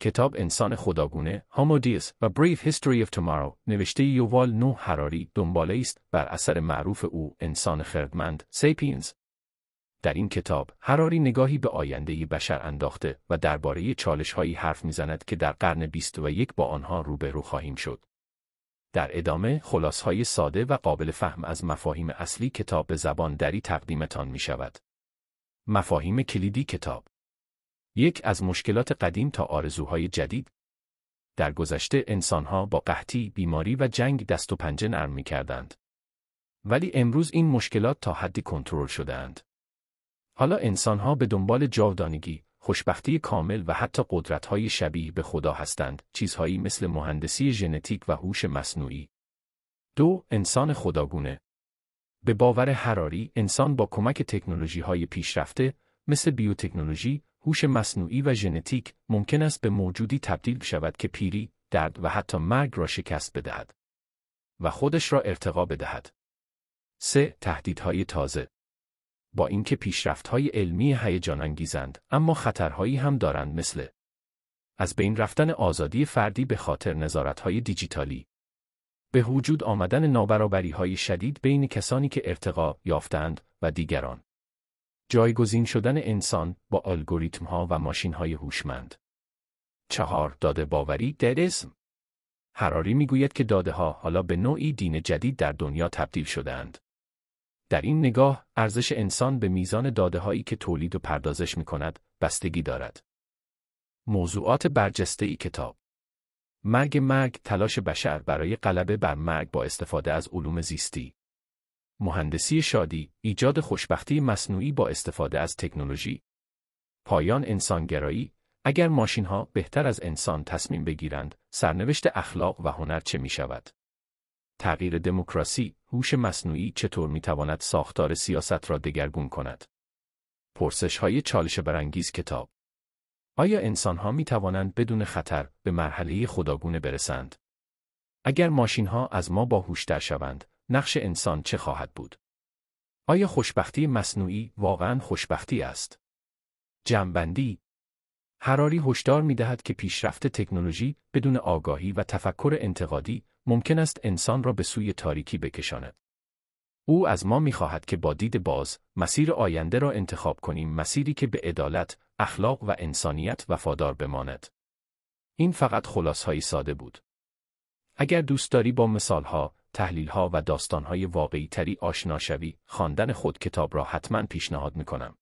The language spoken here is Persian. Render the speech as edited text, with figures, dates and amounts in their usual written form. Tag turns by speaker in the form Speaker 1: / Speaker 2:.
Speaker 1: کتاب انسان خداگونه، Homo Deus و Brief History of Tomorrow نوشته یووال نوح هراری دنباله است بر اثر معروف او انسان خردمند، سیپینز. در این کتاب هراری نگاهی به آینده بشر انداخته و درباره چالش‌هایی حرف می‌زند که در قرن 21 با آنها روبرو خواهیم شد. در ادامه خلاصه‌های ساده و قابل فهم از مفاهیم اصلی کتاب به زبان دری تقدیمتان می‌شود. مفاهیم کلیدی کتاب: 1. از مشکلات قدیم تا آرزوهای جدید. در گذشته انسان‌ها با قحطی، بیماری و جنگ دست و پنجه نرم می‌کردند. ولی امروز این مشکلات تا حدی کنترل شده‌اند. حالا انسان‌ها به دنبال جاودانگی، خوشبختی کامل و حتی قدرت‌های شبیه به خدا هستند، چیزهایی مثل مهندسی ژنتیک و هوش مصنوعی. 2. انسان خداگونه. به باور هراری، انسان با کمک تکنولوژی‌های پیشرفته مثل بیوتکنولوژی، هوش مصنوعی و ژنتیک ممکن است به موجودی تبدیل شود که پیری، درد و حتی مرگ را شکست بدهد و خودش را ارتقا بدهد. 3. تهدیدهای تازه. با اینکه پیشرفت‌های علمی هیجان‌انگیزند، اما خطرهایی هم دارند مثل از بین رفتن آزادی فردی به خاطر نظارت‌های دیجیتالی، به وجود آمدن نابرابری‌های شدید بین کسانی که ارتقا یافتند و دیگران، جایگزین شدن انسان با الگوریتم‌ها و ماشین‌های هوشمند. 4. داده باوری ددیسم. هراری می‌گوید که داده‌ها حالا به نوعی دین جدید در دنیا تبدیل شده‌اند. در این نگاه، ارزش انسان به میزان داده‌هایی که تولید و پردازش می‌کند، بستگی دارد. موضوعات برجسته کتاب: مرگ، تلاش بشر برای غلبه بر مرگ با استفاده از علوم زیستی. مهندسی شادی، ایجاد خوشبختی مصنوعی با استفاده از تکنولوژی. پایان انسانگرایی، اگر ماشین‌ها بهتر از انسان تصمیم بگیرند، سرنوشت اخلاق و هنر چه می‌شود؟ تغییر دموکراسی، هوش مصنوعی چطور می‌تواند ساختار سیاست را دگرگون کند؟ پرسش‌های چالش برانگیز کتاب: آیا انسان‌ها می‌توانند بدون خطر به مرحله خداگونه برسند؟ اگر ماشین‌ها از ما باهوش‌تر شوند، نقش انسان چه خواهد بود؟ آیا خوشبختی مصنوعی واقعاً خوشبختی است؟ جمع‌بندی: هراری هشدار می‌دهد که پیشرفت تکنولوژی بدون آگاهی و تفکر انتقادی ممکن است انسان را به سوی تاریکی بکشاند. او از ما می‌خواهد که با دید باز، مسیر آینده را انتخاب کنیم، مسیری که به عدالت، اخلاق و انسانیت وفادار بماند. این فقط خلاصه‌های ساده بود. اگر دوست داری با مثال‌ها، تحلیل‌ها و داستان‌های واقعی‌تری آشنا شوی، خواندن خود کتاب را حتماً پیشنهاد می‌کنم.